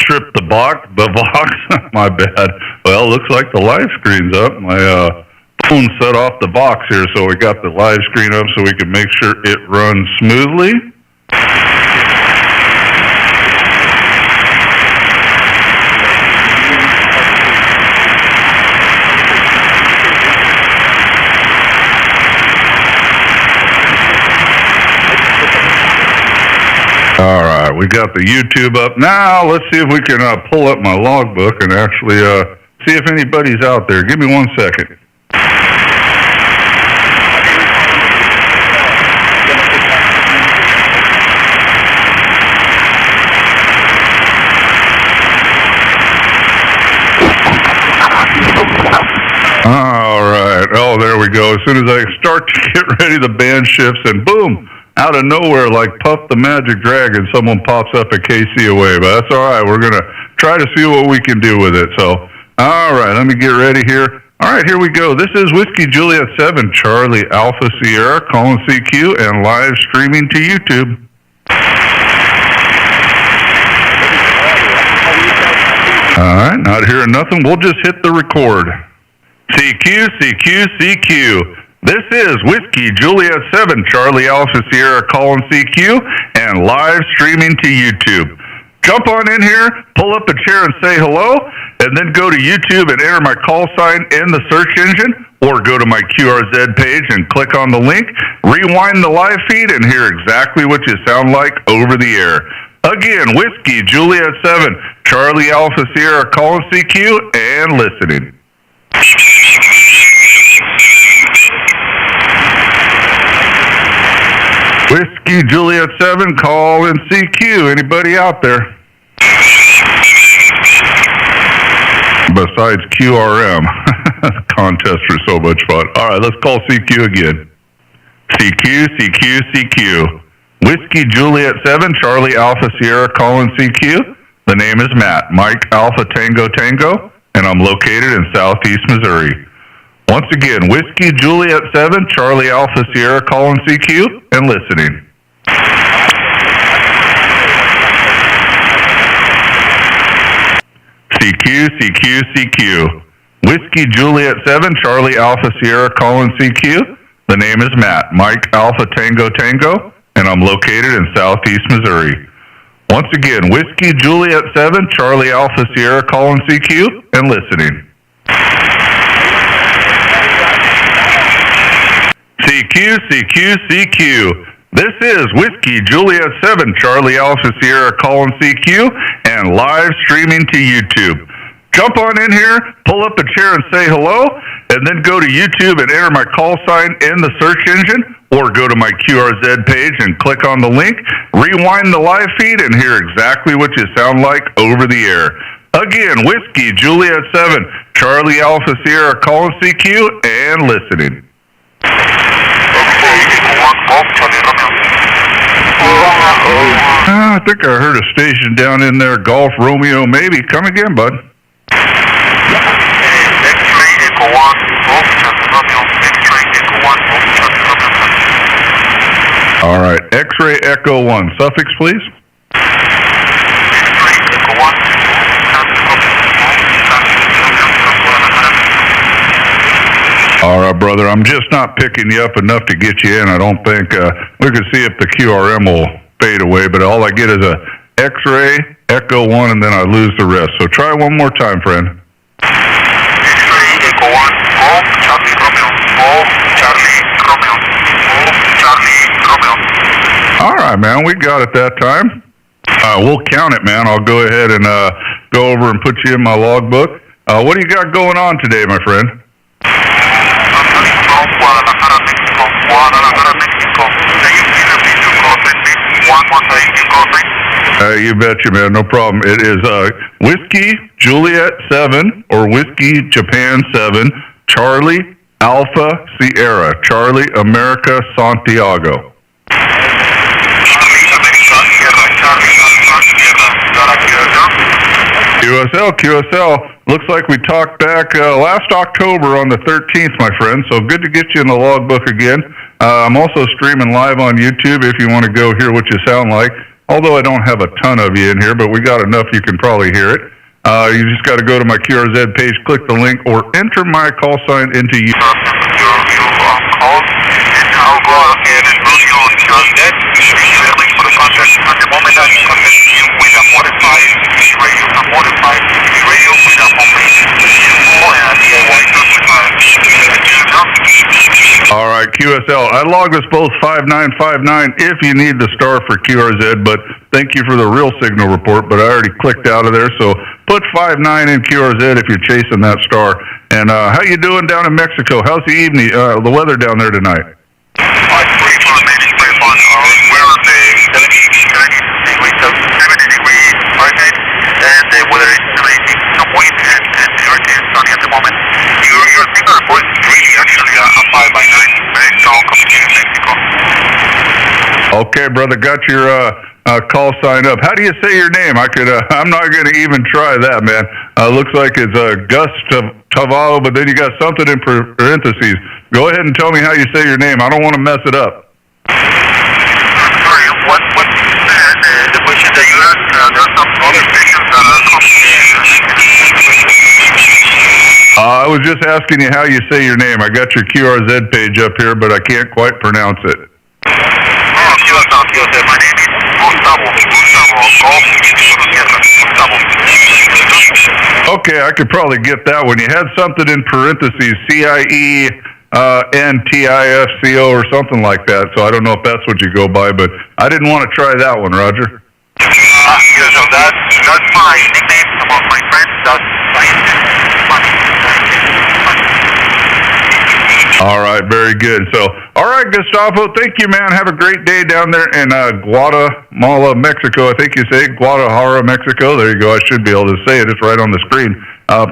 stripped the box. My bad. Well, looks like the live screen's up. My phone set off the box here, so we got the live screen up so we can make sure it runs smoothly. All right, we got the YouTube up. Now, let's see if we can pull up my logbook and actually see if anybody's out there. Give me 1 second. All right. Oh, there we go. As soon as I start to get ready, the band shifts, and boom, out of nowhere, like Puff the Magic Dragon, someone pops up a KC away. But that's all right. We're going to try to see what we can do with it. So, all right, let me get ready here. All right, here we go. This is Whiskey Juliet 7, Charlie Alpha Sierra, calling CQ, and live streaming to YouTube. All right, not hearing nothing. We'll just hit the record. CQ, CQ, CQ. This is Whiskey Juliet 7, Charlie Alpha Sierra, calling CQ, and live streaming to YouTube. Jump on in here, pull up a chair and say hello, and then go to YouTube and enter my call sign in the search engine, or go to my QRZ page and click on the link, rewind the live feed, and hear exactly what you sound like over the air. Again, Whiskey Juliet 7, Charlie Alpha Sierra, calling CQ, and listening. Whiskey Juliet 7, call in CQ. Anybody out there? Besides QRM. Contests are so much fun. All right, let's call CQ again. CQ, CQ, CQ. Whiskey Juliet 7, Charlie Alpha Sierra, calling CQ. The name is Matt, Mike Alpha Tango Tango, and I'm located in Southeast Missouri. Once again, Whiskey Juliet 7, Charlie Alpha Sierra, calling CQ, and listening. CQ, CQ, CQ. Whiskey Juliet 7, Charlie Alpha Sierra, calling CQ. The name is Matt, Mike Alpha Tango Tango, and I'm located in Southeast Missouri. Once again, Whiskey Juliet 7, Charlie Alpha Sierra, calling CQ, and listening. CQ, CQ, CQ. This is Whiskey Juliet 7, Charlie Alpha Sierra, calling CQ, and live streaming to YouTube. Jump on in here, pull up a chair and say hello, and then go to YouTube and enter my call sign in the search engine, or go to my QRZ page and click on the link, rewind the live feed, and hear exactly what you sound like over the air. Again, Whiskey Juliet 7, Charlie Alpha Sierra, calling CQ, and listening. I think I heard a station down in there, Golf Romeo, maybe. Come again, bud. X-ray Echo 1, Golf Charlie Romeo. X-ray Echo 1, Golf Charlie Romeo. All right, X-ray Echo 1. Suffix, please. X-ray Echo 1, Charlie Romeo. All right, brother. I'm just not picking you up enough to get you in. I don't think we can see if the QRM will fade away, but all I get is a X-ray, Echo 1, and then I lose the rest. So try one more time, friend. X-ray Echo 1, Golf Charlie Romeo. Golf Charlie Romeo. Golf Charlie Romeo. All right, man. We got it that time. We'll count it, man. I'll go ahead and go over and put you in my logbook. What do you got going on today, my friend? I'm coming from Guadalajara, Mexico. Guadalajara, Mexico. Can you please repeat your call sign, please? One more time, your call sign. You betcha, man. No problem. It is Whiskey Juliet 7 or Whiskey Japan 7, Charlie Alpha Sierra, Charlie America Santiago. Charlie America Sierra, Charlie Alpha Sierra, QSL, QSL. Looks like we talked back last October on the 13th, my friend. So good to get you in the logbook again. I'm also streaming live on YouTube if you want to go hear what you sound like. although I don't have a ton of you in here, but we got enough you can probably hear it. You just got to go to my QRZ page, click the link, or enter my call sign into you. Call, and I'll go ahead and put you on QRZ. The link for the contact. At the moment, I'm connecting you with a modified radio, with a homemade info and All right, QSL. I logged us both 5959 if you need the star for QRZ, but thank you for the real signal report, but I already clicked out of there, so put 59 in QRZ if you're chasing that star. And how you doing down in Mexico? How's the evening, the weather down there tonight? Pretty fun, man. It's pretty fun. We're on the 70 degrees Fahrenheit, and the weather is amazing. Some wind and everything is sunny at the moment. Your signal report is really actually a 5x9, very strong communication in Mexico. Okay, brother, got your call sign up. How do you say your name? I'm not going to even try that, man. Looks like it's Gus Tavallo, but then you got something in parentheses. Go ahead and tell me how you say your name. I don't want to mess it up. Sorry, what the question that you asked? There are some other stations that are I was just asking you how you say your name. I got your QRZ page up here, but I can't quite pronounce it. QSL. My name is Gustavo. Okay, I could probably get that one. You had something in parentheses, CIENTIFCO or something like that, so I don't know if that's what you go by, but I didn't want to try that one, Roger. QSL, that's my nickname among my friends. That's funny. All right, very good. So, all right, Gustavo, thank you, man. Have a great day down there in Guatemala, Mexico. I think you say Guadalajara, Mexico. There you go. I should be able to say it. It's right on the screen.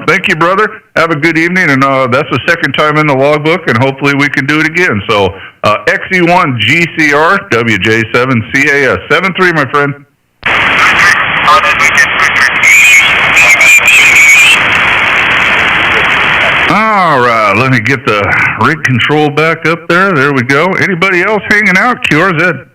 Thank you, brother. Have a good evening. And that's the second time in the logbook, and hopefully we can do it again. So, XE1GCR, WJ7CAS. 73, my friend. All right, let me get the rig control back up there. There we go. Anybody else hanging out? QRZ.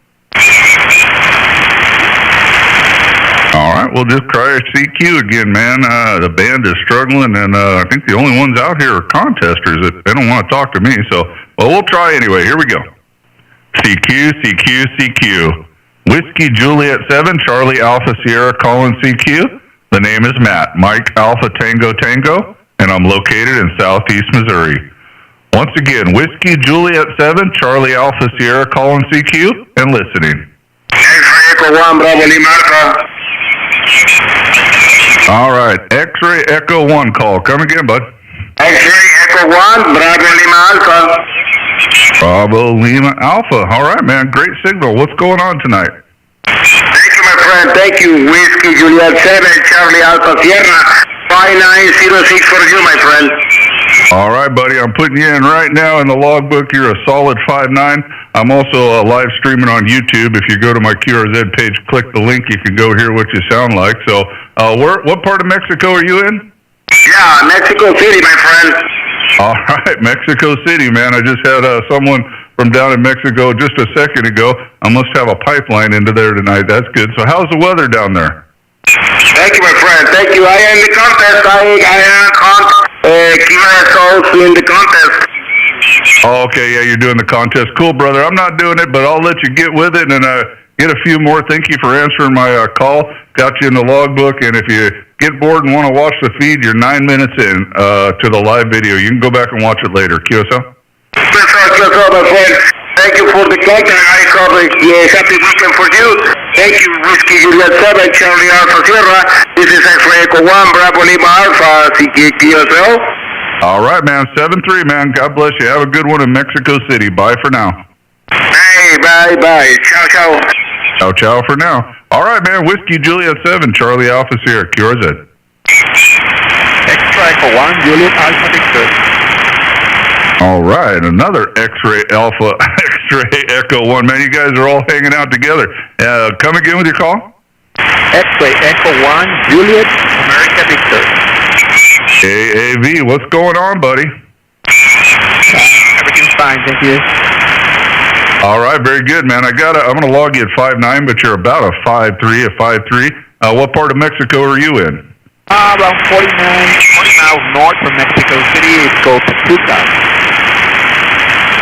All right, we'll just try CQ again, man. The band is struggling, and I think the only ones out here are contesters. They don't want to talk to me, so, well, we'll try anyway. Here we go. CQ, CQ, CQ. Whiskey Juliet 7, Charlie Alpha Sierra calling CQ. The name is Matt, Mike Alpha Tango Tango, and I'm located in southeast Missouri. Once again, Whiskey Juliet 7, Charlie Alpha Sierra calling CQ and listening. X-Ray Echo 1, Bravo Lima Alpha. All right, X-Ray Echo 1 call. Come again, bud. X-Ray Echo 1, Bravo Lima Alpha. Bravo Lima Alpha. All right, man, great signal. What's going on tonight? Thank you, my friend. Thank you. Whiskey Juliet 7, Charlie Alpha Sierra. 5906 for you, my friend. All right, buddy. I'm putting you in right now in the logbook. You're a solid 5'9". I'm also live streaming on YouTube. If you go to my QRZ page, click the link, you can go hear what you sound like. So, what part of Mexico are you in? Yeah, Mexico City, my friend. All right, Mexico City, man. I just had someone from down in Mexico just a second ago. I must have a pipeline into there tonight. That's good. So, how's the weather down there? Thank you, my friend. Thank you. I am in the contest. I am in the contest. Oh, okay. Yeah, you're doing the contest. Cool, brother. I'm not doing it, but I'll let you get with it and get a few more. Thank you for answering my call. Got you in the logbook, and if you get bored and want to watch the feed, you're 9 minutes in to the live video. You can go back and watch it later. QSL? QSL, my friend. Thank you for the contact. I hope happy weekend for you. Thank you, Whiskey Juliet 7, Charlie Alpha Sierra. This is X-Ray Echo 1, Bravo Lima Alpha, QSL. All right, man. 7-3, man. God bless you. Have a good one in Mexico City. Bye for now. Hey, bye. Ciao, ciao. Ciao, ciao for now. All right, man. Whiskey Juliet 7, Charlie Alpha Sierra, QRZ. X-Ray Echo 1, Juliet Alpha Victor. All right, another X-Ray Alpha, X-Ray Echo 1. Man, you guys are all hanging out together. Come again with your call? X-Ray Echo 1, Juliet, America Victor. AAV, what's going on, buddy? Everything's fine, thank you. All right, very good, man. I'm going to log you at 5'9", but you're about a 5'3", a 5'3". What part of Mexico are you in? About 40 miles north from Mexico City. It's called Pachuca.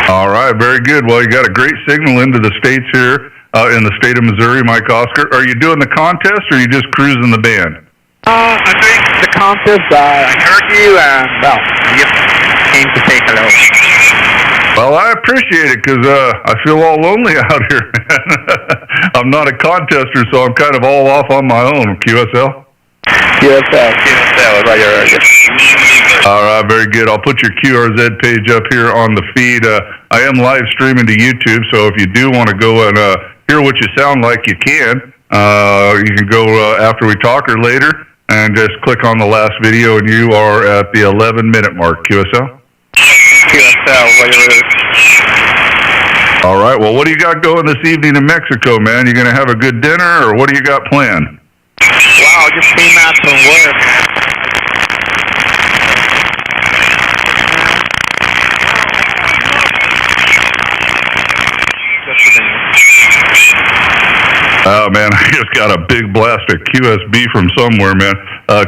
All right, very good. Well, you got a great signal into the states here in the state of Missouri, Mike Oscar. Are you doing the contest, or are you just cruising the band? I'm doing the contest. I heard you, and, well, you came to say hello. Well, I appreciate it, because I feel all lonely out here, man. I'm not a contester, so I'm kind of all off on my own. QSL? QSL, right. All right, very good. I'll put your QRZ page up here on the feed. I am live streaming to YouTube, so if you do want to go and hear what you sound like, you can. You can go after we talk or later, and just click on the last video, and you are at the 11-minute mark. QSL? QSL, right. All right, well, what do you got going this evening in Mexico, man? You going to have a good dinner, or what do you got planned? Wow, I just came out from work. Oh, man, I just got a big blast of QSB from somewhere, man.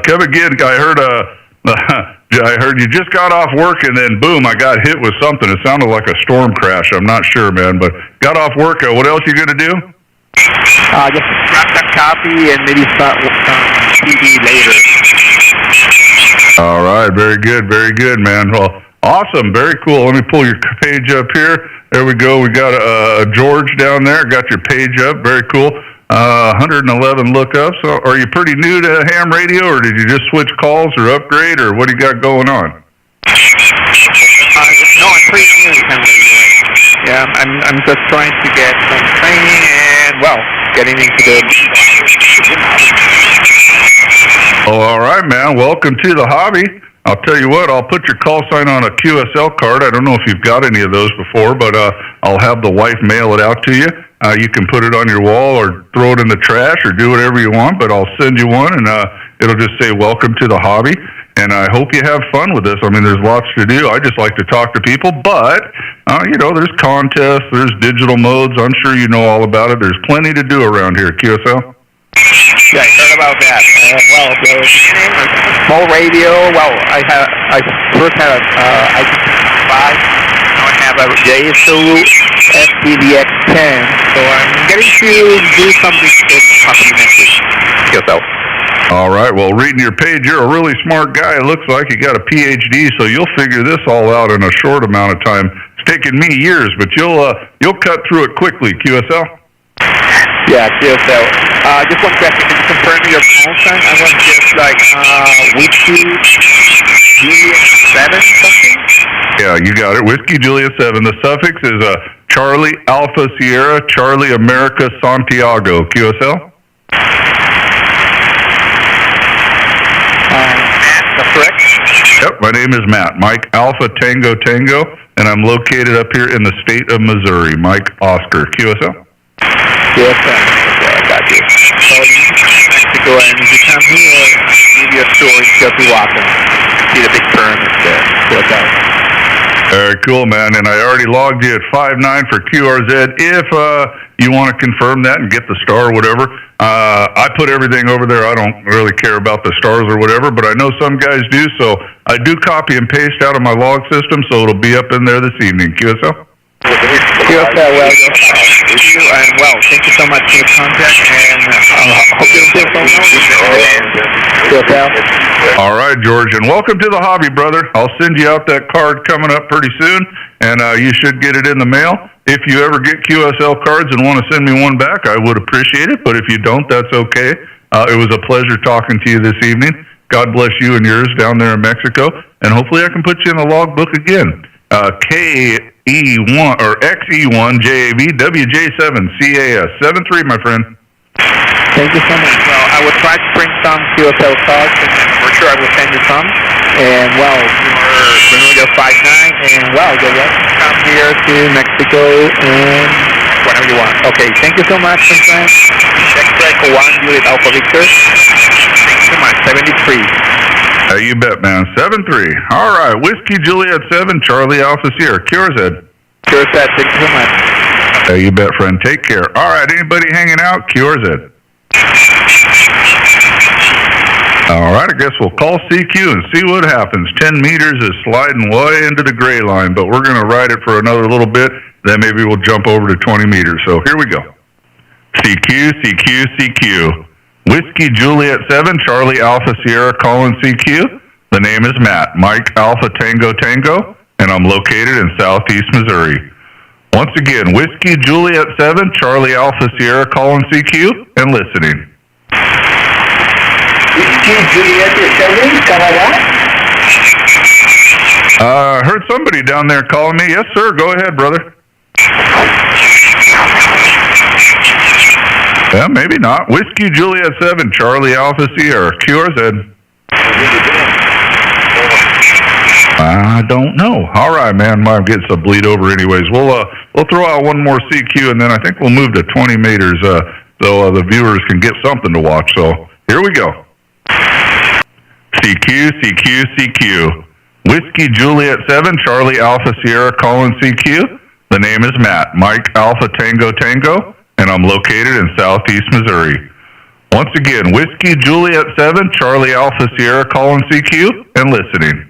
Come again, I heard you just got off work, and then, boom, I got hit with something. It sounded like a storm crash. I'm not sure, man, but got off work. What else you going to do? Just grab that copy and maybe start TV later. All right, very good, man. Well, awesome, very cool. Let me pull your page up here. There we go. We got George down there. Got your page up. Very cool. 111 lookups. So are you pretty new to ham radio, or did you just switch calls or upgrade, or what do you got going on? No, I'm pretty new to ham radio. Yeah, I'm just trying to get some training and, well, getting into the... Oh, all right, man. Welcome to the hobby. I'll tell you what, I'll put your call sign on a QSL card. I don't know if you've got any of those before, but I'll have the wife mail it out to you. You can put it on your wall or throw it in the trash or do whatever you want, but I'll send you one, and it'll just say, welcome to the hobby. And I hope you have fun with this. I mean, there's lots to do. I just like to talk to people, but, there's contests, there's digital modes. I'm sure you know all about it. There's plenty to do around here. QSL? Yeah, I heard about that. The small radio. Well, I first had a IP5. Now I have a JSO FPDX10. So I'm getting to do something with possibly next week. QSL. All right. Well, reading your page, you're a really smart guy. It looks like you got a PhD, so you'll figure this all out in a short amount of time. It's taken me years, but you'll cut through it quickly. QSL? Yeah, QSL. Just one question. Can you confirm your call sign? I was just like Whiskey Juliet 7 something? Yeah, you got it. Whiskey Juliet 7. The suffix is Charlie Alpha Sierra Charlie America Santiago. QSL? Matt, that's correct? Yep, my name is Matt. Mike Alpha Tango Tango, and I'm located up here in the state of Missouri. Mike Oscar. QSL? Yes, okay, I got you. So you Mexico, and if you come here, give you a tour, just be walking. See the big pyramids there. Very cool, man. And I already logged you at 5'9" for QRZ. If you want to confirm that and get the star or whatever, I put everything over there. I don't really care about the stars or whatever, but I know some guys do, so I do copy and paste out of my log system, so it'll be up in there this evening. QSL? QSL, and well, thank you so much for the contact, and hope you'll do QSL. All right, George, and welcome to the hobby, brother. I'll send you out that card coming up pretty soon, and you should get it in the mail. If you ever get QSL cards and want to send me one back, I would appreciate it, but if you don't, that's okay. It was a pleasure talking to you this evening. God bless you and yours down there in Mexico, and hopefully I can put you in the logbook again. KE1 or XE1 JAV WJ7 CAS 73, my friend. Thank you so much. Well, I will try to bring some QSL cards, and for sure I will send you some. And well, you're 5'9", and well, you're welcome to come here to Mexico and whenever you want. Okay, thank you so much, my friend. Check 1 Juliet Alpha Victor. Thank you so much. 73. You bet, man. 7-3. All right. Whiskey Juliet 7, Charlie Alpha Sierra. QRZ. QRZ, thank you so much. You bet, friend. Take care. All right, anybody hanging out? Q or Z? All right, I guess we'll call CQ and see what happens. 10 meters is sliding way into the gray line, but we're going to ride it for another little bit. Then maybe we'll jump over to 20 meters. So here we go. CQ, CQ, CQ. Whiskey Juliet 7, Charlie Alpha Sierra calling CQ. The name is Matt, Mike Alpha Tango Tango, and I'm located in southeast Missouri. Once again, Whiskey Juliet 7, Charlie Alpha Sierra calling CQ and listening. Whiskey Juliet 7, Canada. Heard somebody down there calling me. Yes, sir. Go ahead, brother. Yeah, maybe not. Whiskey Juliet 7, Charlie Alpha Sierra, Q or Z? I don't know. All right, man. Might get some bleed over anyways. We'll throw out one more CQ, and then I think we'll move to 20 meters so the viewers can get something to watch. So here we go. CQ, CQ, CQ. Whiskey Juliet 7, Charlie Alpha Sierra calling CQ. The name is Matt, Mike Alpha Tango Tango, and I'm located in southeast Missouri. Once again, Whiskey Juliet 7, Charlie Alpha Sierra calling CQ and listening.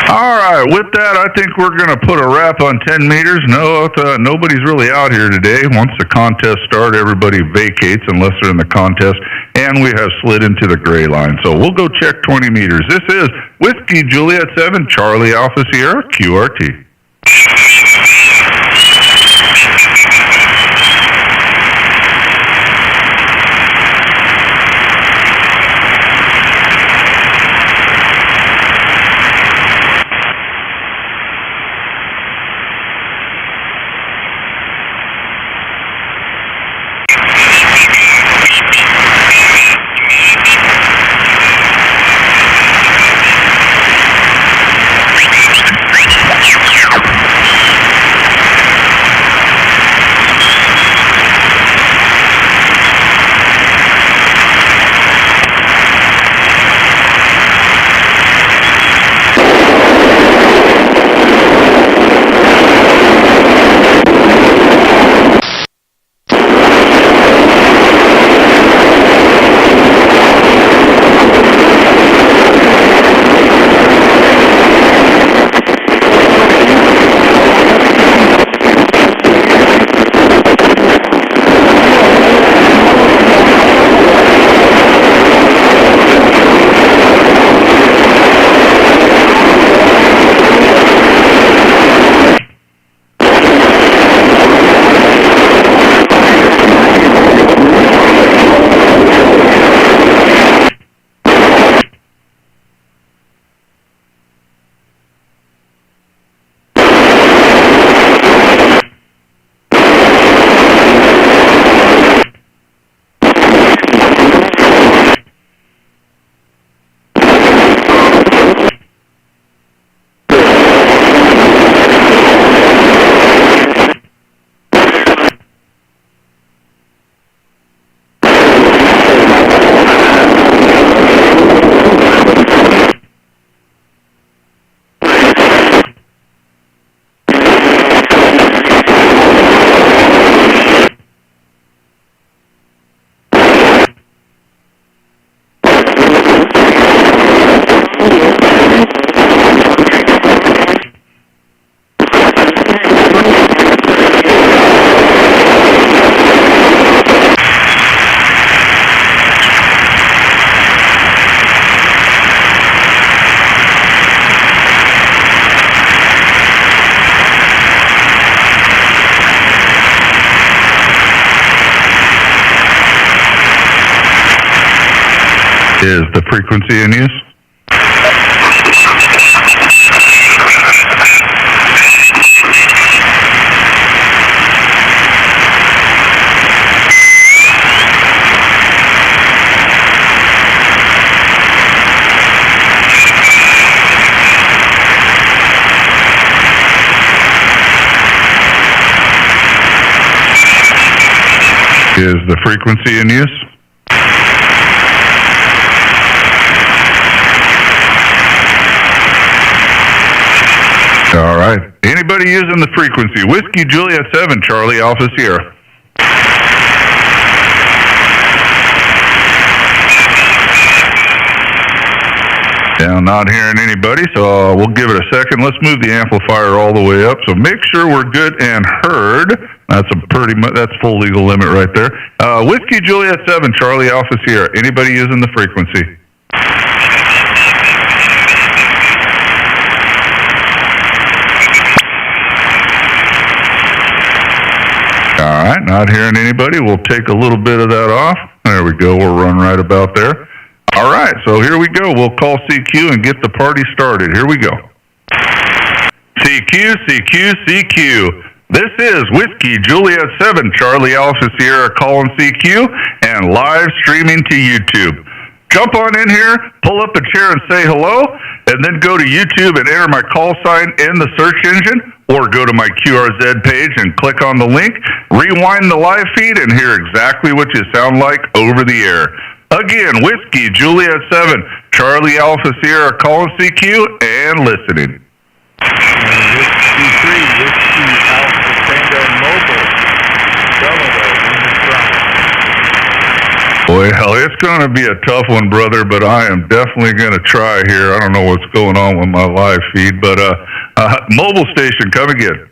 All right, with that, I think we're going to put a wrap on 10 meters. No, nobody's really out here today. Once the contest starts, everybody vacates unless they're in the contest, and we have slid into the gray line. So we'll go check 20 meters. This is Whiskey Juliet 7, Charlie Alpha Sierra, QRT. Is the frequency in use? Is the frequency in use? All Anybody using the frequency? Whiskey Juliet 7, Charlie Alpha Sierra. Yeah, not hearing anybody, so we'll give it a second. Let's move the amplifier all the way up. So make sure we're good and heard. That's that's full legal limit right there. Whiskey Juliet 7, Charlie Alpha Sierra. Anybody using the frequency? All right, not hearing anybody. We'll take a little bit of that off. There we go. We'll run right about there. All right, so here we go. We'll call CQ and get the party started. Here we go. CQ, CQ, CQ. This is Whiskey Juliet 7, Charlie Alpha Sierra calling CQ and live streaming to YouTube. Jump on in here, pull up a chair and say hello, and then go to YouTube and enter my call sign in the search engine, or go to my QRZ page and click on the link, rewind the live feed, and hear exactly what you sound like over the air. Again, Whiskey Juliet 7, Charlie Alpha Sierra calling CQ and listening. Whiskey 3, Whiskey Alpha Tango Mobile, Delaware, Well, it's going to be a tough one, brother, but I am definitely going to try here. I don't know what's going on with my live feed, but mobile station, come again.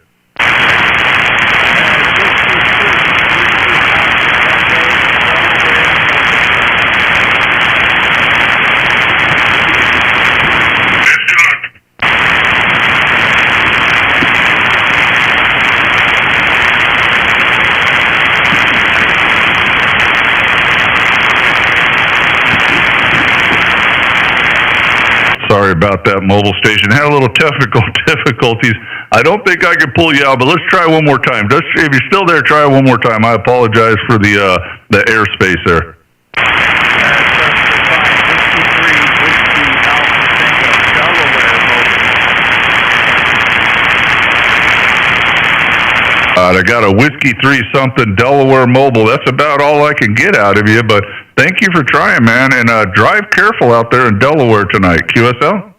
Sorry about that, mobile station. Had a little technical difficulties. I don't think I can pull you out, but let's try one more time. Just, if you're still there, try one more time. I apologize for the airspace there. I got a Whiskey 3 something Delaware Mobile. That's about all I can get out of you, but thank you for trying, man, and drive careful out there in Delaware tonight. QSL?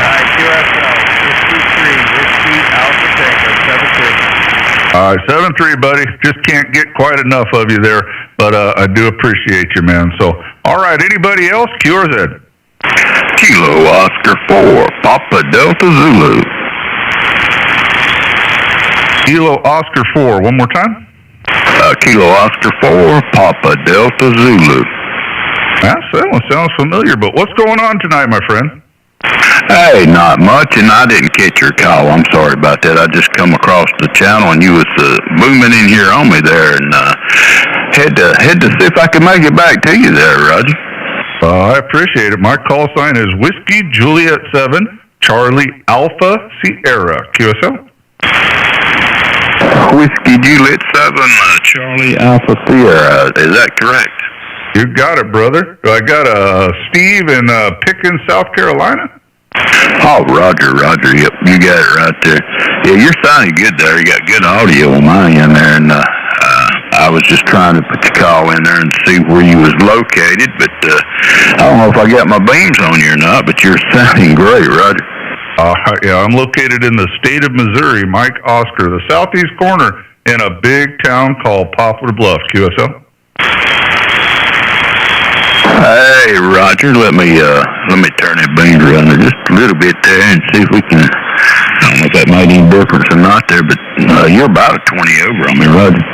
QSL, Whiskey 3, Whiskey Alpha Tango, 7-3. All right, 7-3, buddy. Just can't get quite enough of you there, but I do appreciate you, man. So, all right, anybody else? QRZ. Kilo Oscar 4, Papa Delta Zulu. Kilo Oscar 4. One more time. Kilo Oscar 4, Papa Delta Zulu. That one sounds familiar, but what's going on tonight, my friend? Hey, not much, and I didn't catch your call. I'm sorry about that. I just come across the channel, and you was booming in here on me there, and had to see if I could make it back to you there, Roger. I appreciate it. My call sign is Whiskey Juliet 7, Charlie Alpha Sierra. QSL? Whiskey Juliet 7, Charlie Alpha Sierra. Is that correct? You got it, brother. I got Steve in Pickens, South Carolina. Oh, Roger. Yep, you got it right there. Yeah, you're sounding good there. You got good audio on my end there, and I was just trying to put your call in there and see where you was located, but I don't know if I got my beams on you or not, but you're sounding great, Roger. Yeah, I'm located in the state of Missouri, Mike Oscar, the southeast corner in a big town called Poplar Bluff. QSL? Hey, Roger, let me turn that beam around there just a little bit there and see if we can, I don't know if that made any difference or not there, but you're about a 20 over on me, Roger.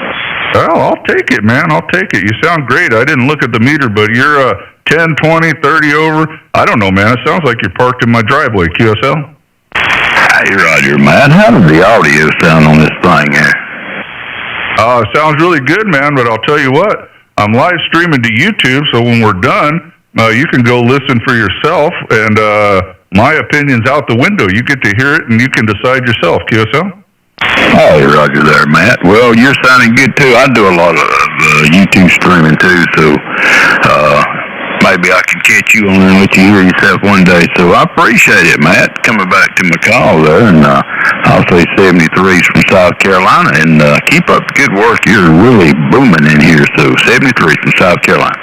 Well, I'll take it, man. I'll take it. You sound great. I didn't look at the meter, but you're 10, 20, 30 over. I don't know, man. It sounds like you're parked in my driveway. QSL? Hey, Roger, man. How does the audio sound on this thing here? It sounds really good, man, but I'll tell you what. I'm live streaming to YouTube, so when we're done, you can go listen for yourself, and my opinion's out the window. You get to hear it, and you can decide yourself. QSL? Hey, Roger there, Matt. Well, you're sounding good, too. I do a lot of YouTube streaming, too, so maybe I can catch you on and let you hear yourself one day. So I appreciate it, Matt, coming back to my call there, and I'll say 73's from South Carolina, and keep up the good work. You're really booming in here, so 73's from South Carolina.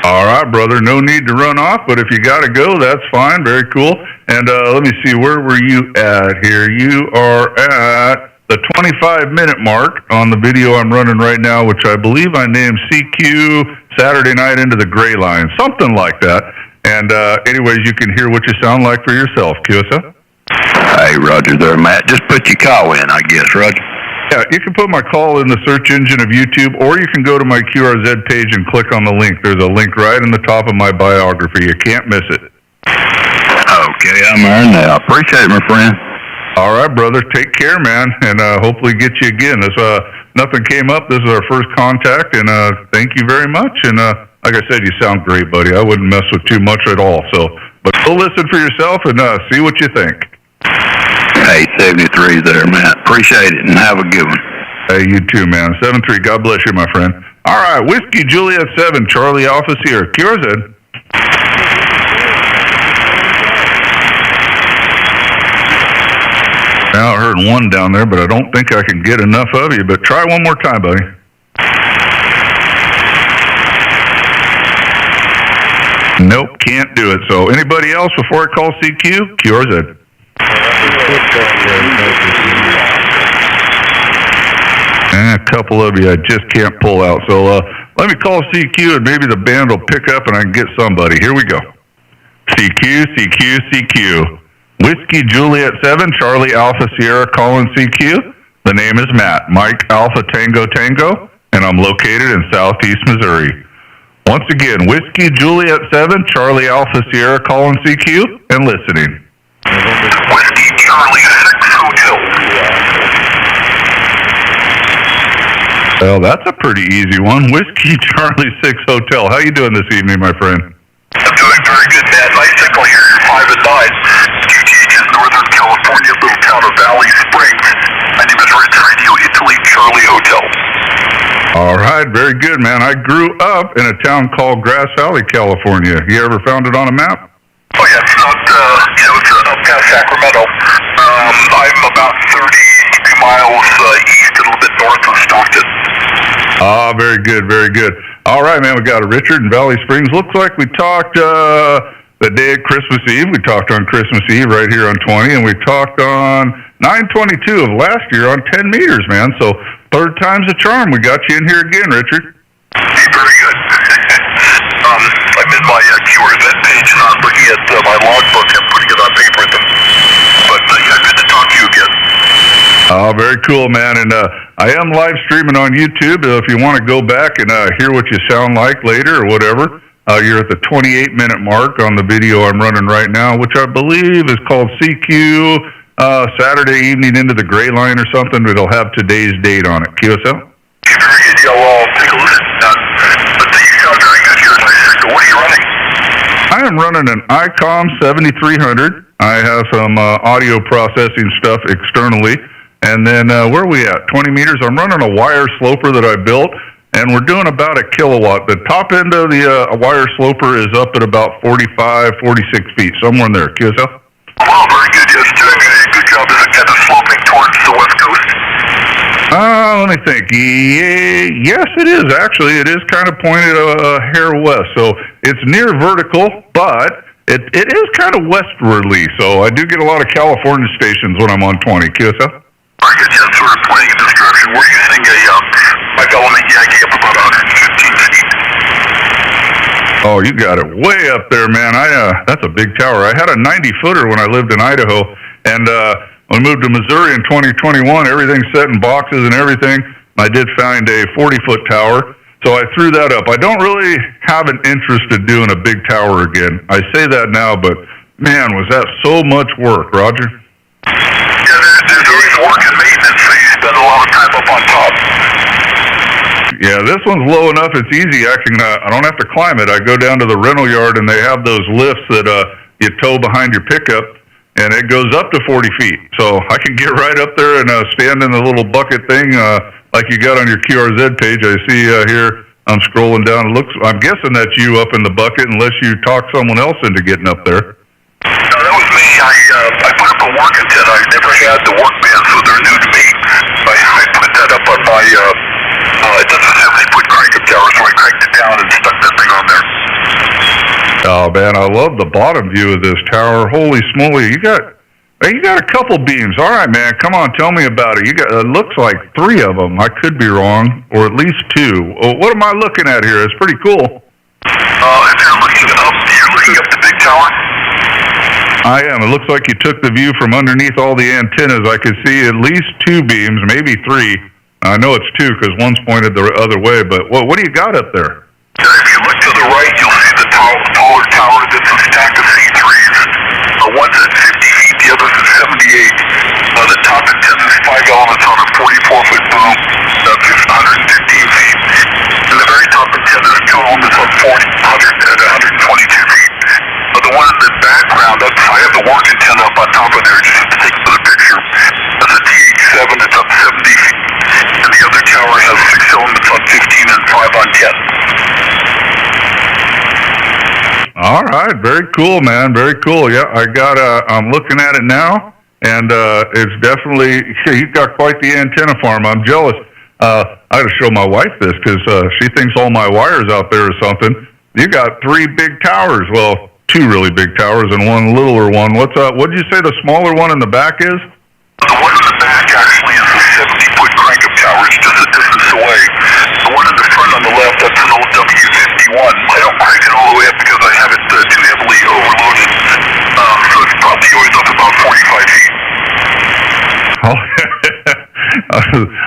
All right, brother. No need to run off, but if you got to go, that's fine. Very cool. And let me see, where were you at here? You are at the 25-minute mark on the video I'm running right now, which I believe I named CQ Saturday Night into the Gray Line, something like that. And anyways, you can hear what you sound like for yourself, QSL. Hey, Roger there, Matt. Just put your call in, I guess, Roger. Yeah, you can put my call in the search engine of YouTube, or you can go to my QRZ page and click on the link. There's a link right in the top of my biography. You can't miss it. Okay, I'm there now. Appreciate it, my friend. All right, brother. Take care, man, and hopefully get you again. This nothing came up. This is our first contact, and thank you very much. And like I said, you sound great, buddy. I wouldn't mess with too much at all. So, but go listen for yourself and see what you think. Hey, 73 there, Matt. Appreciate it, and have a good one. Hey, you too, man. 7-3. God bless you, my friend. All right, Whiskey Juliet 7, Charlie Alpha Sierra. QRZ. Now I heard one down there, but I don't think I can get enough of you. But try one more time, buddy. Nope, can't do it. So anybody else before I call CQ? QRZ. A couple of you I just can't pull out. So let me call CQ and maybe the band will pick up and I can get somebody. Here we go. CQ, CQ, CQ. Whiskey Juliet 7, Charlie Alpha Sierra calling CQ. The name is Matt, Mike Alpha Tango Tango, and I'm located in Southeast Missouri. Once again, Whiskey Juliet 7, Charlie Alpha Sierra calling CQ and listening. Whiskey Charlie 6 Hotel. Well, that's a pretty easy one. Whiskey Charlie 6 Hotel. How you doing this evening, my friend? I'm doing very good, Matt. Nice signal here. You're 5 and 9. QTH is Northern California, little town of Valley Springs. My name is Rich Radio Italy Charlie Hotel. All right, very good, man. I grew up in a town called Grass Valley, California. You ever found it on a map? Oh, yeah, it's not, it's up past Sacramento. I'm about 32 miles east, a little bit north of Stockton. Ah, very good, very good. All right, man, we got a Richard in Valley Springs. Looks like we talked the day of Christmas Eve. We talked on Christmas Eve right here on 20, and we talked on 9/22 of last year on 10 meters, man. So third time's a charm. We got you in here again, Richard. Very good. I'm in my QRZ page and I'm looking at my logbook and putting it on paper with them. But yeah, good to talk to you again. Oh, very cool, man. And I am live streaming on YouTube. If you want to go back and hear what you sound like later or whatever, you're at the 28-minute mark on the video I'm running right now, which I believe is called CQ Saturday Evening into the Gray Line or something. It'll have today's date on it. QSL? Very good. Yeah, well, I'll take a listen. But you sound very good here. So what are you running? I am running an ICOM 7300. I have some audio processing stuff externally. And then where are we at? 20 meters. I'm running a wire sloper that I built, and we're doing about a kilowatt. The top end of the wire sloper is up at about 45, 46 feet, somewhere in there. QSL? Well, very good. Yes, doing a good job. Is it kind of sloping towards the west coast? Let me think. Yes, it is. Actually, it is kind of pointed a hair west. So it's near vertical, but it is kind of westwardly. So I do get a lot of California stations when I'm on 20. QSL? Very good. Yeah, sort of pointing in this direction. We're using my element Yankee up about 115 feet. Oh, you got it way up there, man. That's a big tower. I had a 90-footer when I lived in Idaho, and when I moved to Missouri in 2021, everything's set in boxes and everything. I did find a 40-foot tower, so I threw that up. I don't really have an interest in doing a big tower again. I say that now, but man, was that so much work, Roger? Yeah, there's always work and maintenance, so you spend a lot of time up on top. Yeah, this one's low enough. It's easy. I don't have to climb it. I go down to the rental yard, and they have those lifts that you tow behind your pickup, and it goes up to 40 feet. So I can get right up there and stand in the little bucket thing like you got on your QRZ page. I see here, I'm scrolling down. I'm guessing that's you up in the bucket, unless you talk someone else into getting up there. No, that was me. I put up a working tent. I've never had the work band, so they're new to me. I put that up on my, it's a 70-foot crank-up tower, so I cranked it down and stuck that thing on there. Oh man, I love the bottom view of this tower. Holy smoly, you got a couple beams. All right, man, come on, tell me about it. You got it looks like 3 of them. I could be wrong, or at least 2. What am I looking at here? It's pretty cool. If you're looking up the big tower. I am. It looks like you took the view from underneath all the antennas. I could see at least 2 beams, maybe 3. I know it's 2 because one's pointed the other way. But what do you got up there? If you look to the right, you'll see the taller tower that's a stack of C3s. One's at 50 feet, the other's at 78. The top antenna is 5 elements on a 44-foot boom. That's 115 feet. And the very top antenna is 2 elements on 122 feet. The one in the background, I have the work antenna up on top of there just to take for the picture. That's a TH7, it's up 70 feet. And the other tower has 6 elements on 15 and 5 on 10. All right, very cool, man, very cool. Yeah, I'm looking at it now, and it's definitely, you've got quite the antenna farm. I'm jealous. I got to show my wife this because she thinks all my wires out there or something. You got 3 big towers. Well, 2 really big towers and 1 littler one. What did you say the smaller one in the back is? The one in the back actually is a 70-foot crank-up tower. It's just a distance away. The one in the front on the left, that's an old W51. I don't crank it all the way up because I have it too heavily overloaded. So it's probably always up about 45 feet. Oh,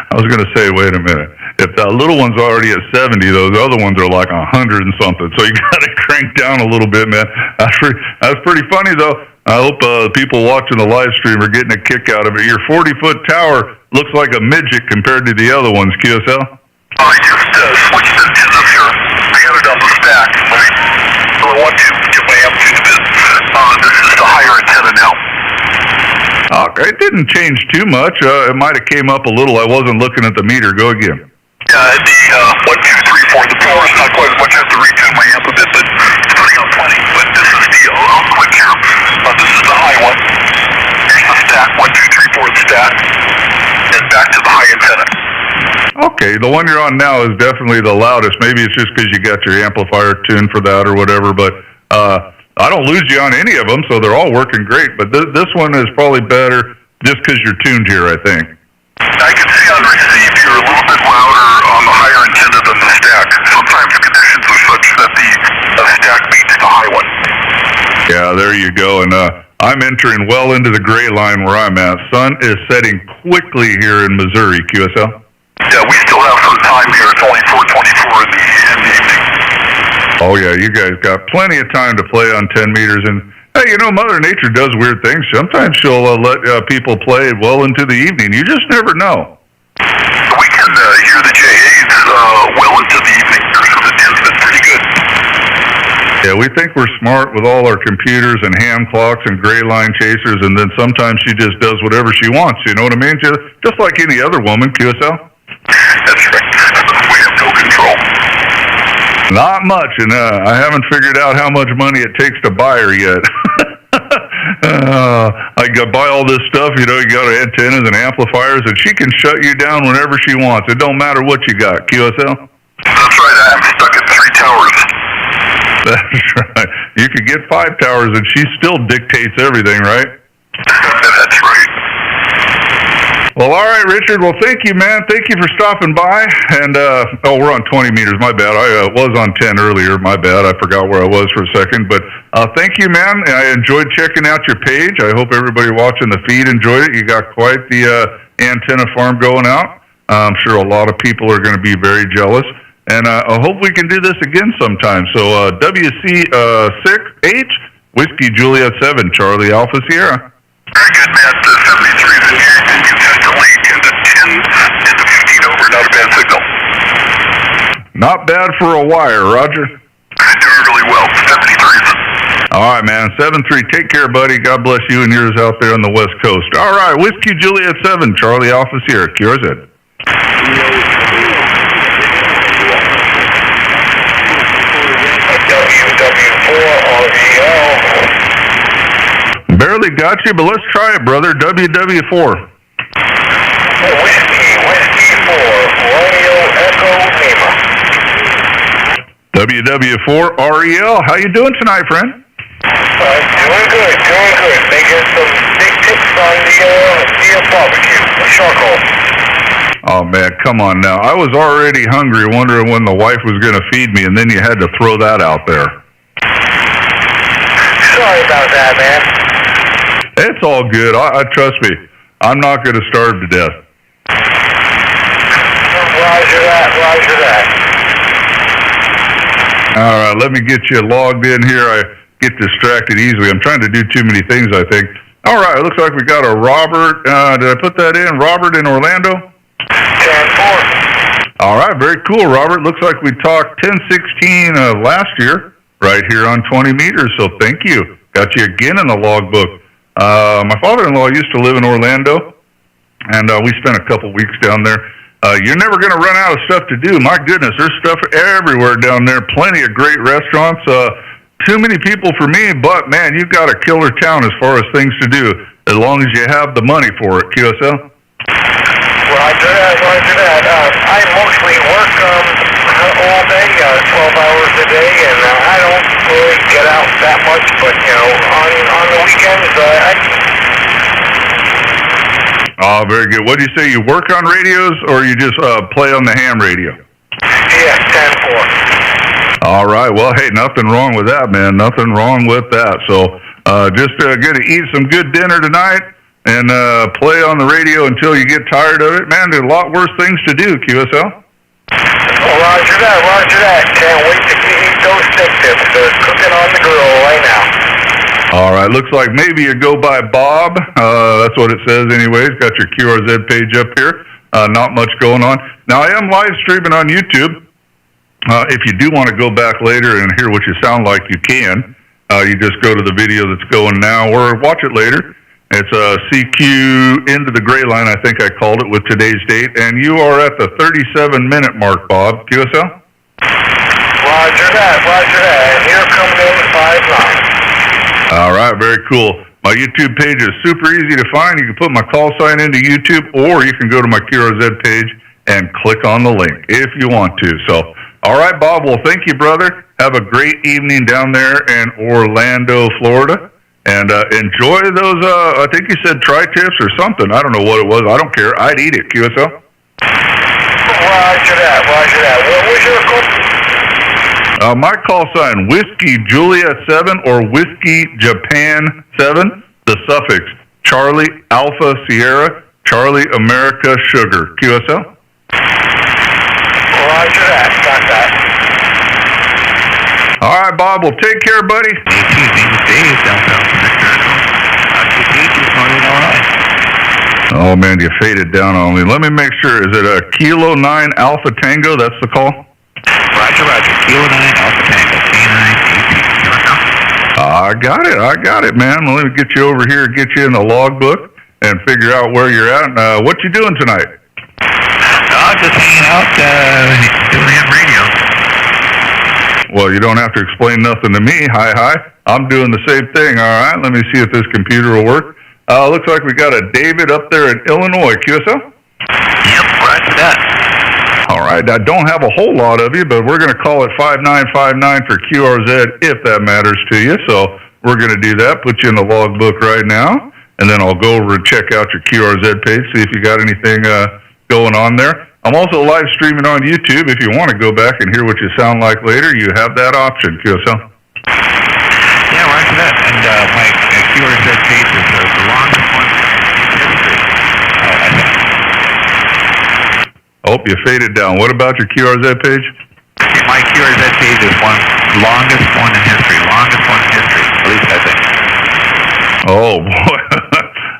I was going to say, wait a minute. If that little one's already at 70, those other ones are like 100 and something. So you got to crank down a little bit, man. That's pretty funny, though. I hope people watching the live stream are getting a kick out of it. Your 40-foot tower looks like a midget compared to the other ones, QSL. I just switched the antennas here. I had it on the stack, right? So I want to get my amplitude a bit. This is the higher antenna now. It didn't change too much. It might have came up a little. I wasn't looking at the meter. Go again. The 1, 2, 3, 4. The power's not quite as much. I have to retune my amp a bit, but it's putting out plenty. But this is the quick here. This is the high one. Here's the stack. 1, 2, 3, 4 stack. And back to the high antenna. Okay, the one you're on now is definitely the loudest. Maybe it's just because you got your amplifier tuned for that or whatever. But I don't lose you on any of them, so they're all working great. But this one is probably better just because you're tuned here, I think. I can see on receive you're a little bit louder on the higher antenna than the stack. Sometimes conditions are such that the stack beats the high one. Yeah, there you go. And I'm entering well into the gray line where I'm at. Sun is setting quickly here in Missouri, QSL. Yeah, we still have some time here. It's only 4:24 in the evening. Oh, yeah, you guys got plenty of time to play on 10 meters. And, hey, you know, Mother Nature does weird things. Sometimes she'll let people play well into the evening. You just never know. We can hear the J8s well into the evening, so the 10's been pretty good. Yeah, we think we're smart with all our computers and ham clocks and gray line chasers, and then sometimes she just does whatever she wants, you know what I mean? Just like any other woman, QSL. That's right. We have no control. Not much, and I haven't figured out how much money it takes to buy her yet. I got buy all this stuff, you know, you got antennas and amplifiers, and she can shut you down whenever she wants. It don't matter what you got, QSL. That's right, I'm stuck at 3 towers. That's right. You could get 5 towers, and she still dictates everything, right? That's right. Well, all right, Richard. Well, thank you, man. Thank you for stopping by. And, we're on 20 meters. My bad. I was on 10 earlier. My bad. I forgot where I was for a second. But thank you, man. I enjoyed checking out your page. I hope everybody watching the feed enjoyed it. You got quite the antenna farm going out. I'm sure a lot of people are going to be very jealous. And I hope we can do this again sometime. So WC6H, Whiskey Juliet 7, Charlie Alpha Sierra. Very good, man. The 73 is in here and consistently 10 to 15 over. Not a bad signal. Not bad for a wire, Roger. Doing really well. 73s. All right, man. 7-3. Take care, buddy. God bless you and yours out there on the West Coast. All right. Whiskey Juliet 7, Charlie Alpha Sierra. QRZ. WW4RVL. Barely got you, but let's try it, brother. WW4. Whiskey 4, Romeo Echo Lima. WW4REL, how you doing tonight, friend? Doing good, doing good. Making some big tips on the barbecue, the charcoal. Oh, man, come on now. I was already hungry, wondering when the wife was going to feed me, and then you had to throw that out there. Sorry about that, man. It's all good. Trust me, I'm not going to starve to death. Roger that, roger that. All right, let me get you logged in here. I get distracted easily. I'm trying to do too many things, I think. All right, it looks like we got a Robert. Did I put that in? Robert in Orlando? 10-4. All right, very cool, Robert. Looks like we talked 10-16 last year right here on 20 meters, so thank you. Got you again in the logbook. My father-in-law used to live in Orlando, and we spent a couple weeks down there. You're never going to run out of stuff to do. My goodness, there's stuff everywhere down there. Plenty of great restaurants. Too many people for me, but, man, you've got a killer town as far as things to do, as long as you have the money for it, QSL. Roger that, roger that. I mostly work all day, 12 hours a day, and I don't really get out that much, but, on the weekends, Oh, very good. What do you say? You work on radios, or you just play on the ham radio? Yeah, 10-4. All right. Well, hey, nothing wrong with that, man. Nothing wrong with that. So just going to eat some good dinner tonight and play on the radio until you get tired of it. Man, there's a lot worse things to do, QSL. Roger that. Can't wait to eat those steak tips. They're cooking on the grill right now. All right. Looks like maybe you go by Bob. That's what it says anyways. Got your QRZ page up here. Not much going on. Now, I am live streaming on YouTube. If you do want to go back later and hear what you sound like, you can. You just go to the video that's going now or watch it later. It's CQ into the gray line, I think I called it, with today's date. And you are at the 37-minute mark, Bob. QSL? Roger that. And here coming in 5-9. All right, very cool. My YouTube page is super easy to find. You can put my call sign into YouTube, or you can go to my QRZ page and click on the link if you want to. So, all right, Bob. Well, thank you, brother. Have a great evening down there in Orlando, Florida. And enjoy those, I think you said tri-tips or something. I don't know what it was. I don't care. I'd eat it. QSL? Roger that. What was your call? My call sign, Whiskey Juliet 7 or Whiskey Japan 7. The suffix, Charlie Alpha Sierra, Charlie America Sugar. QSL? Roger that. Got that. All right, Bob. Well, take care, buddy. Oh, man, you faded down on me. Let me make sure. Is it a Kilo 9 Alpha Tango? That's the call? Roger. Kilo 9 Alpha Tango. I got it, man. Let me get you over here, get you in the logbook, and figure out where you're at. What you doing tonight? Just hanging out, doing radio. Well, you don't have to explain nothing to me. Hi. I'm doing the same thing. All right, let me see if this computer will work. Looks like we got a David up there in Illinois. QSL? Yep, roger that. All right, I don't have a whole lot of you, but we're going to call it 5959 for QRZ if that matters to you. So we're going to do that, put you in the logbook right now, and then I'll go over and check out your QRZ page, see if you got anything going on there. I'm also live streaming on YouTube. If you want to go back and hear what you sound like later, you have that option, QSL. Yeah, roger that. And my QRZ page is the longest one in history. Oh, you faded down. What about your QRZ page? My QRZ page is longest one in history. At least I think. Oh, boy.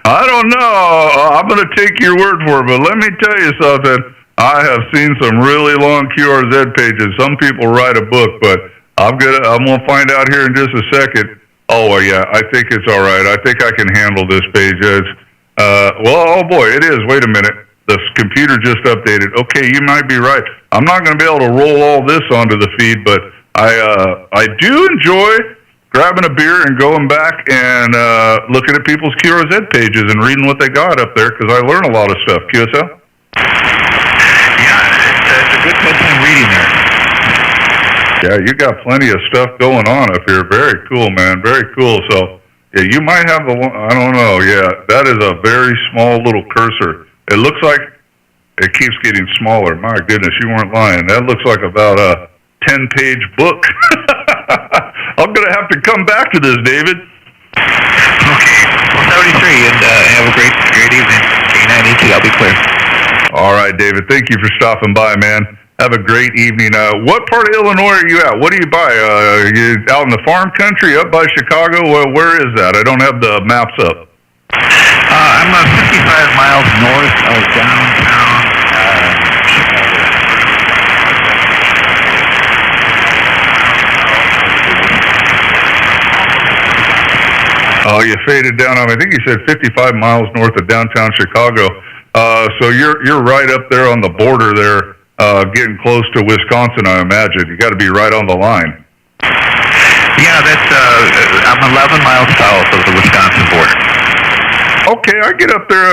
I don't know. I'm going to take your word for it, but let me tell you something. I have seen some really long QRZ pages. Some people write a book, but I'm gonna find out here in just a second. Oh, yeah, I think it's all right. I think I can handle this page. Oh boy, it is. Wait a minute. The computer just updated. Okay, you might be right. I'm not going to be able to roll all this onto the feed, but I do enjoy grabbing a beer and going back and looking at people's QRZ pages and reading what they got up there, because I learn a lot of stuff. QSL? Yeah, it's a good bedtime reading there. Yeah, you got plenty of stuff going on up here. Very cool, man. Very cool. So, yeah, you might have the one, I don't know. Yeah, that is a very small little cursor. It looks like it keeps getting smaller. My goodness, you weren't lying. That looks like about a 10-page book. I'm going to have to come back to this, David. Okay. Well, 73, and have a great evening. K982, I'll be clear. All right, David. Thank you for stopping by, man. Have a great evening. What part of Illinois are you at? What do you buy? You out in the farm country, up by Chicago? Where is that? I don't have the maps up. I'm 55 miles north of downtown Chicago. Oh, you faded down on me. I think you said 55 miles north of downtown Chicago. So you're right up there on the border there, getting close to Wisconsin, I imagine. You got to be right on the line. Yeah, that's I'm 11 miles south of the Wisconsin border. Okay, I get up there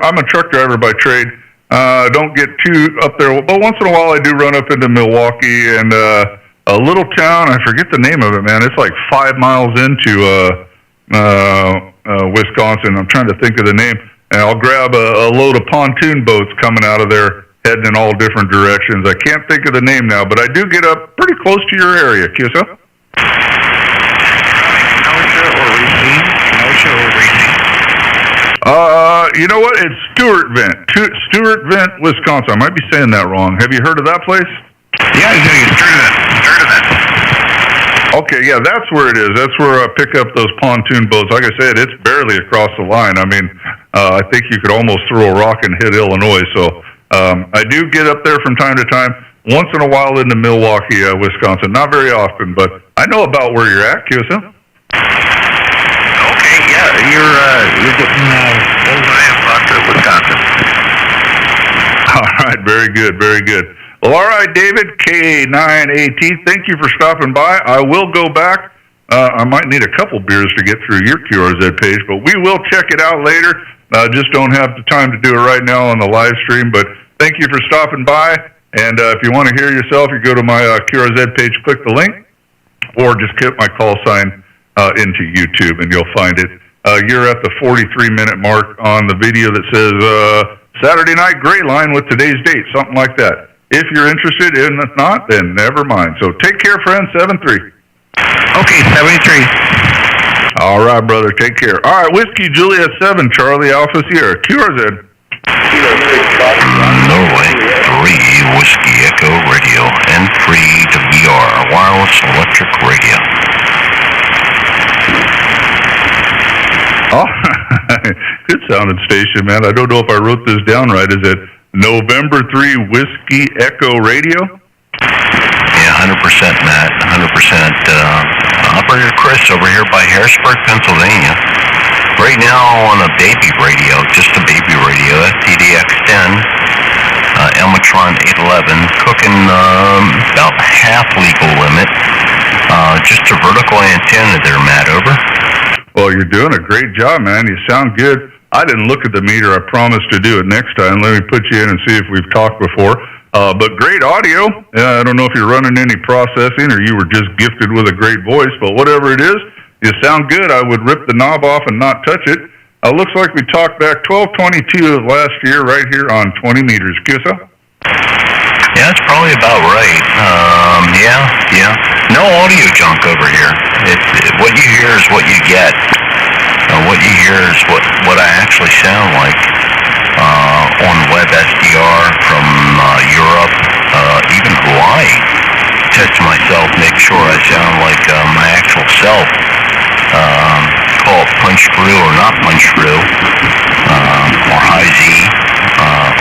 I'm a truck driver by trade. Don't get too up there, but once in a while I do run up into Milwaukee and a little town. I forget the name of it, man. It's like 5 miles into Wisconsin. I'm trying to think of the name. And I'll grab a load of pontoon boats coming out of there, heading in all different directions. I can't think of the name now, but I do get up pretty close to your area, Kisa. Kenosha or Racine? Kenosha or Racine? You know what? It's Stewartvent, Wisconsin. I might be saying that wrong. Have you heard of that place? Yeah, Sturtevant. Okay, yeah, that's where it is. That's where I pick up those pontoon boats. Like I said, it's barely across the line. I mean, I think you could almost throw a rock and hit Illinois. So I do get up there from time to time, once in a while into Milwaukee, Wisconsin. Not very often, but I know about where you're at, Kisa. Okay, yeah, you're getting bullseye about Wisconsin. All right, very good, very good. Well, all right, David, K9AT, thank you for stopping by. I will go back. I might need a couple beers to get through your QRZ page, but we will check it out later. Just don't have the time to do it right now on the live stream, but thank you for stopping by. And if you want to hear yourself, you go to my QRZ page, click the link, or just hit my call sign into YouTube, and you'll find it. You're at the 43-minute mark on the video that says Saturday Night Gray Line with today's date, something like that. If you're interested, and if not, then never mind. So take care, friend. 73. Okay, 73. All right, brother. Take care. All right, Whiskey Juliet 7, Charlie Alpha Sierra, QRZ. Norway 3 Whiskey Echo Radio and free to VR wireless electric radio. Oh, good sounding station, man. I don't know if I wrote this down right. Is it November 3 Whiskey Echo Radio? Yeah, 100%, Matt. 100%. Operator Chris over here by Harrisburg, Pennsylvania. Right now on a baby radio, just a baby radio, FTDX10, Elmatron 811, cooking about half legal limit. Just a vertical antenna there, Matt, over. Well, you're doing a great job, man. You sound good. I didn't look at the meter. I promised to do it next time. Let me put you in and see if we've talked before. But great audio. I don't know if you're running any processing or you were just gifted with a great voice, but whatever it is, you sound good. I would rip the knob off and not touch it. Looks like we talked back 12/22 of last year right here on 20 meters. Kisa? Yeah, that's probably about right. Yeah. No audio junk over here. What you hear is what you get. What you hear is what I actually sound like on web SDR from Europe, even Hawaii. Test myself, make sure I sound like my actual self. Call it punch through or not punch through, or high Z,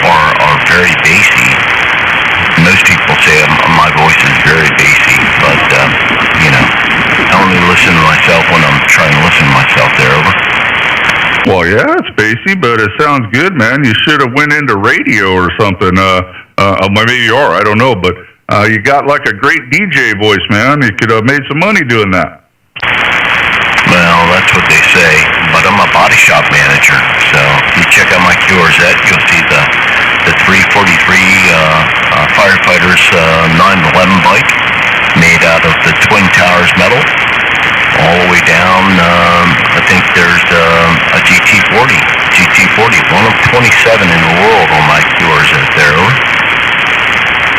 or very bassy. Most people say my voice is very bassy, but I only listen to myself when I'm trying to listen to myself there, over. Well, yeah, it's bassy, but it sounds good, man. You should have went into radio or something. Maybe you are, I don't know, but you got like a great DJ voice, man. You could have made some money doing that. Well, that's what they say, but I'm a body shop manager, so you check out my QRZ, you'll see the 343 Firefighters 911 bike. made out of the Twin Towers metal, all the way down. I think there's a GT40, one of 27 in the world on my QRZ there. Over.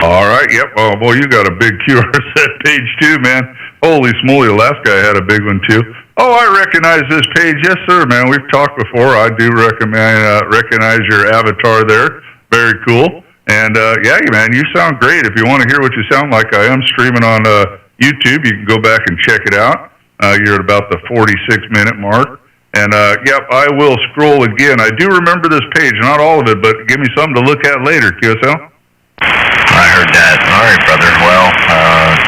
All right, yep. Oh, boy, you got a big QRZ page too, man. Holy smoly, the last guy had a big one too. Oh, I recognize this page. Yes, sir, man. We've talked before. I do recognize your avatar there. Very cool. And, yeah, man, you sound great. If you want to hear what you sound like, I am streaming on YouTube. You can go back and check it out. You're at about the 46-minute mark. And, yep, I will scroll again. I do remember this page, not all of it, but give me something to look at later, QSL. I heard that. All right, brother. Well,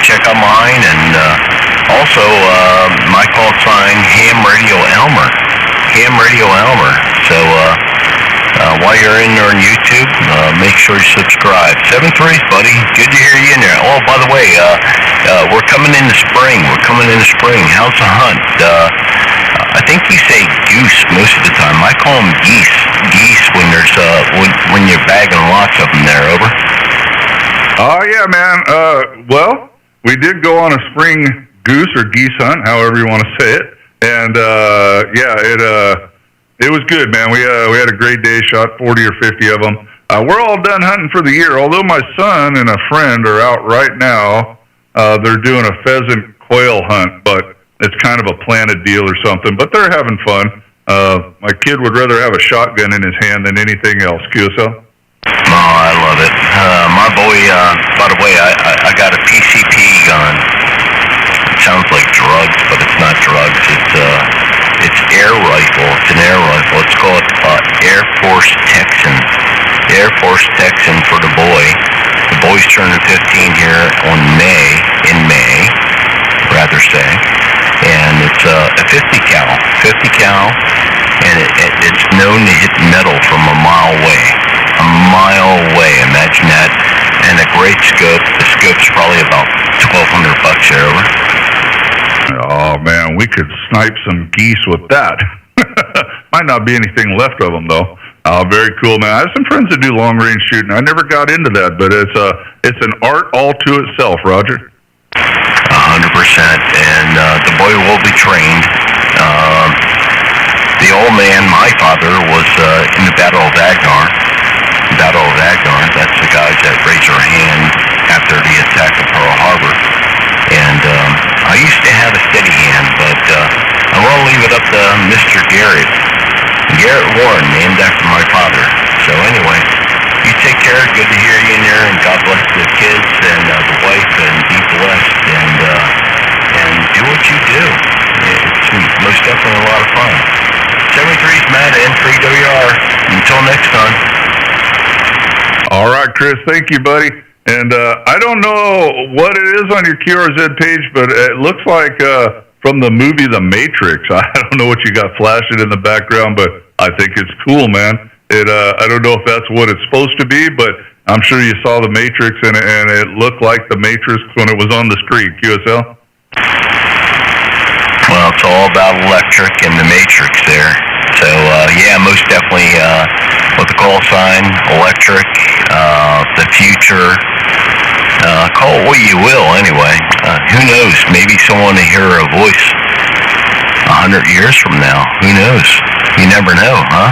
check out mine, and also my call sign, Ham Radio Elmer. Ham Radio Elmer. So while you're in there on YouTube, make sure you subscribe. 7-3s, buddy. Good to hear you in there. Oh, by the way, we're coming into spring. How's the hunt? I think you say goose most of the time. I call them geese. Geese when there's when you're bagging lots of them there. Over. Oh, yeah, man. Well, we did go on a spring goose or geese hunt, however you want to say it. And, yeah, it was good, man. We had a great day, shot 40 or 50 of them. We're all done hunting for the year, although my son and a friend are out right now. They're doing a pheasant quail hunt, but it's kind of a planted deal or something. But they're having fun. My kid would rather have a shotgun in his hand than anything else. QSL? Oh, I love it. My boy, by the way, I got a PCP gun. It sounds like drugs, but it's not drugs. It's air rifle. It's an air rifle. It's called Air Force Texan. Air Force Texan for the boy. The boy's turning 15 here in May, rather say. And it's a 50 cal, and it's known to hit metal from a mile away. Imagine that. And a great scope. The scope's probably about $1,200 there. Over. Oh, man, we could snipe some geese with that. Might not be anything left of them, though. Very cool, man. I have some friends that do long-range shooting. I never got into that, but it's an art all to itself, Roger. 100%. And the boy will be trained. The old man, my father, was in the Battle of Agnar. That's the guys that raised their hand after the attack of Pearl Harbor. And I used to have a steady hand, but I want to leave it up to Mr. Garrett Warren, named after my father. So anyway, you take care. Good to hear you in there, and God bless the kids and the wife, and be blessed, and do what you do. It's most definitely a lot of fun. 73's Matt, N3WR. Until next time. All right, Chris. Thank you, buddy. And I don't know what it is on your QRZ page, but it looks like from the movie The Matrix. I don't know what you got flashing in the background, but I think it's cool, man. I don't know if that's what it's supposed to be, but I'm sure you saw The Matrix, and it looked like The Matrix when it was on the screen. QSL? Well, it's all about electric and The Matrix there. So, yeah, most definitely with the call sign, electric, the future. Call it what you will, anyway. Who knows? Maybe someone will hear a voice 100 years from now. Who knows? You never know, huh?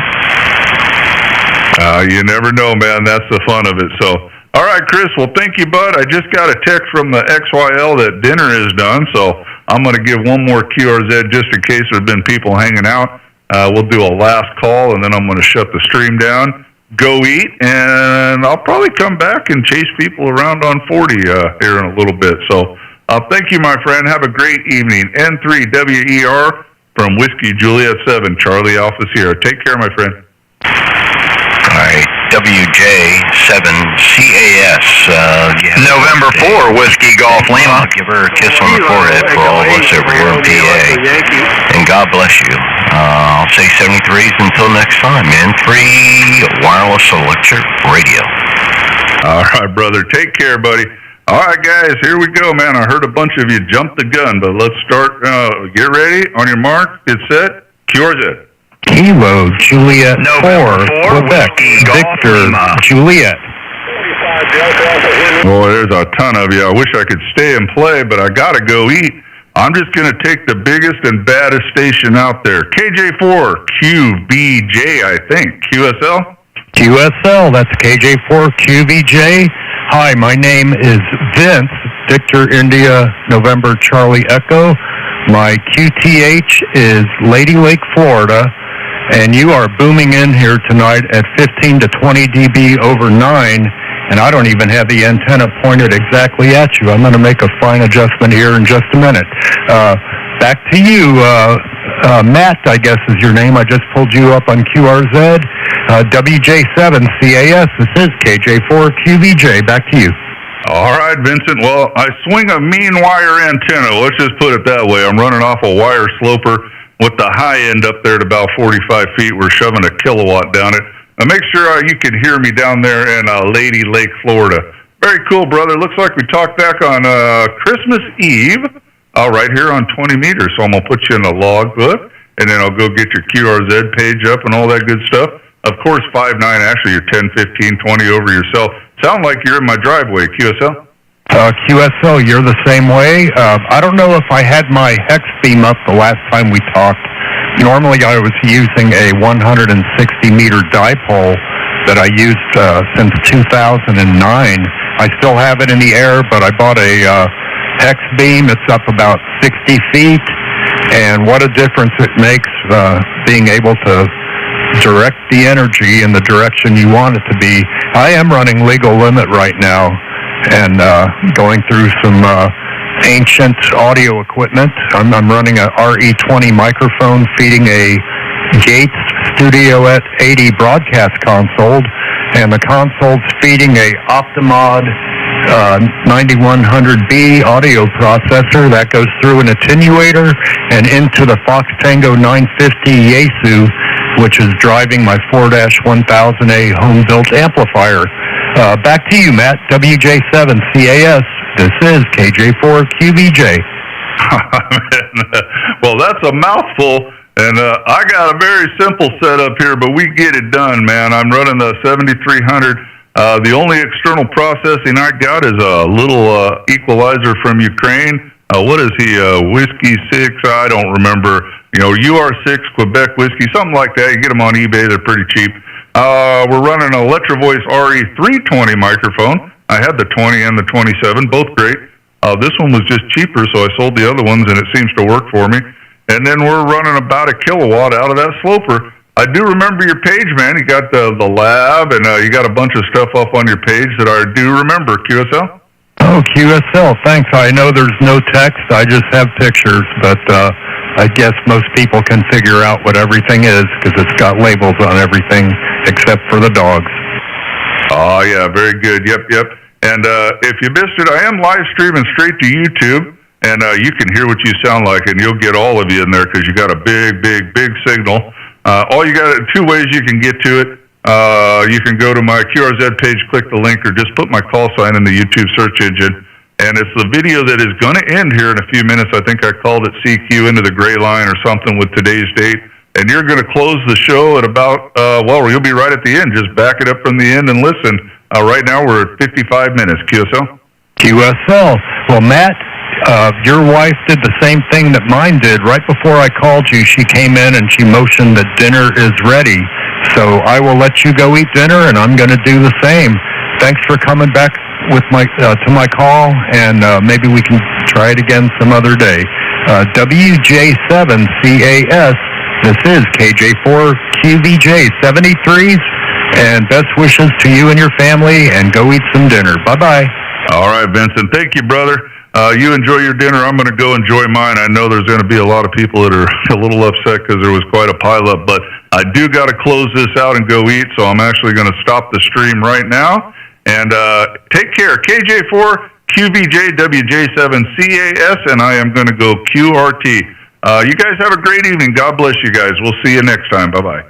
You never know, man. That's the fun of it. So, all right, Chris. Well, thank you, bud. I just got a text from the XYL that dinner is done, so I'm going to give one more QRZ just in case there's been people hanging out. We'll do a last call, and then I'm going to shut the stream down, go eat, and I'll probably come back and chase people around on 40 here in a little bit. So thank you, my friend. Have a great evening. N3WER from Whiskey Juliet 7, Charlie Alpha Sierra. Take care, my friend. All right, WJ7CAS. November 4, Whiskey Golf Lima. I'll give her a kiss on the forehead for all of us over here in PA. And God bless you. I'll say 73s until next time, man. Free wireless electric radio. All right, brother. Take care, buddy. All right, guys, here we go, man. I heard a bunch of you jump the gun, but let's start. Get ready. On your mark, get set. QRZ. Kilo Juliet 4, Quebec, Victor Juliet. Boy, there's a ton of you. I wish I could stay and play, but I got to go eat. I'm just going to take the biggest and baddest station out there. KJ4QVJ, I think. QSL? QSL, that's KJ4QVJ. Hi, my name is Vince, Victor India, November Charlie Echo. My QTH is Lady Lake, Florida, and you are booming in here tonight at 15 to 20 dB over 9, and I don't even have the antenna pointed exactly at you. I'm going to make a fine adjustment here in just a minute. Back to you, Matt, I guess is your name. I just pulled you up on QRZ. WJ7CAS, this is KJ4QVJ. Back to you. All right, Vincent. Well, I swing a mean wire antenna. Let's just put it that way. I'm running off a wire sloper with the high end up there at about 45 feet. We're shoving a kilowatt down it. Now make sure you can hear me down there in Lady Lake, Florida. Very cool, brother. Looks like we talked back on Christmas Eve right here on 20 meters. So I'm going to put you in a logbook, and then I'll go get your QRZ page up and all that good stuff. Of course, 5.9, actually, you're 10, 15, 20 over yourself. Sound like you're in my driveway, QSL? QSL, you're the same way. I don't know if I had my hex beam up the last time we talked. Normally, I was using a 160-meter dipole that I used since 2009. I still have it in the air, but I bought a hex beam. It's up about 60 feet, and what a difference it makes being able to direct the energy in the direction you want it to be. I am running legal limit right now and going through some ancient audio equipment. I'm running a RE20 microphone feeding a Gates Studio at 80 broadcast console, and the console's feeding a Optimod 9100B audio processor that goes through an attenuator and into the Fox Tango 950 Yaesu, which is driving my 4-1000A home-built amplifier. Back to you, Matt, WJ7CAS. This is KJ4QVJ. Well, that's a mouthful, and I got a very simple setup here, but we get it done, man. I'm running the 7300. The only external processing I got is a little equalizer from Ukraine. What is he, Whiskey 6? I don't remember. You know, UR6 Quebec Whiskey, something like that. You get them on eBay. They're pretty cheap. We're running an Electrovoice RE320 microphone. I had the 20 and the 27, both great. This one was just cheaper, so I sold the other ones, and it seems to work for me. And then we're running about a kilowatt out of that sloper. I do remember your page, man. You got the lab, and you got a bunch of stuff up on your page that I do remember. QSL? Oh, QSL, thanks. I know there's no text. I just have pictures, but I guess most people can figure out what everything is because it's got labels on everything except for the dogs. Oh, yeah, very good. Yep. And if you missed it, I am live streaming straight to YouTube, and you can hear what you sound like, and you'll get all of you in there because you got a big signal. All you got, two ways you can get to it. You can go to my QRZ page, click the link, or just put my call sign in the YouTube search engine. And it's the video that is going to end here in a few minutes. I think I called it CQ into the gray line or something with today's date. And you're going to close the show at about, you'll be right at the end. Just back it up from the end and listen. Right now we're at 55 minutes. QSL? QSL. Well, Matt, your wife did the same thing that mine did. Right before I called you, she came in and she motioned that dinner is ready. So I will let you go eat dinner, and I'm going to do the same. Thanks for coming back with to my call, and maybe we can try it again some other day. WJ7CAS, this is KJ4QVJ 73s, and best wishes to you and your family, and go eat some dinner. Bye-bye. All right, Vincent. Thank you, brother. You enjoy your dinner. I'm going to go enjoy mine. I know there's going to be a lot of people that are a little upset because there was quite a pileup, but I do got to close this out and go eat, so I'm actually going to stop the stream right now. And take care. KJ4QVJ WJ7CAS, and I am going to go QRT. You guys have a great evening. God bless you guys. We'll see you next time. Bye-bye.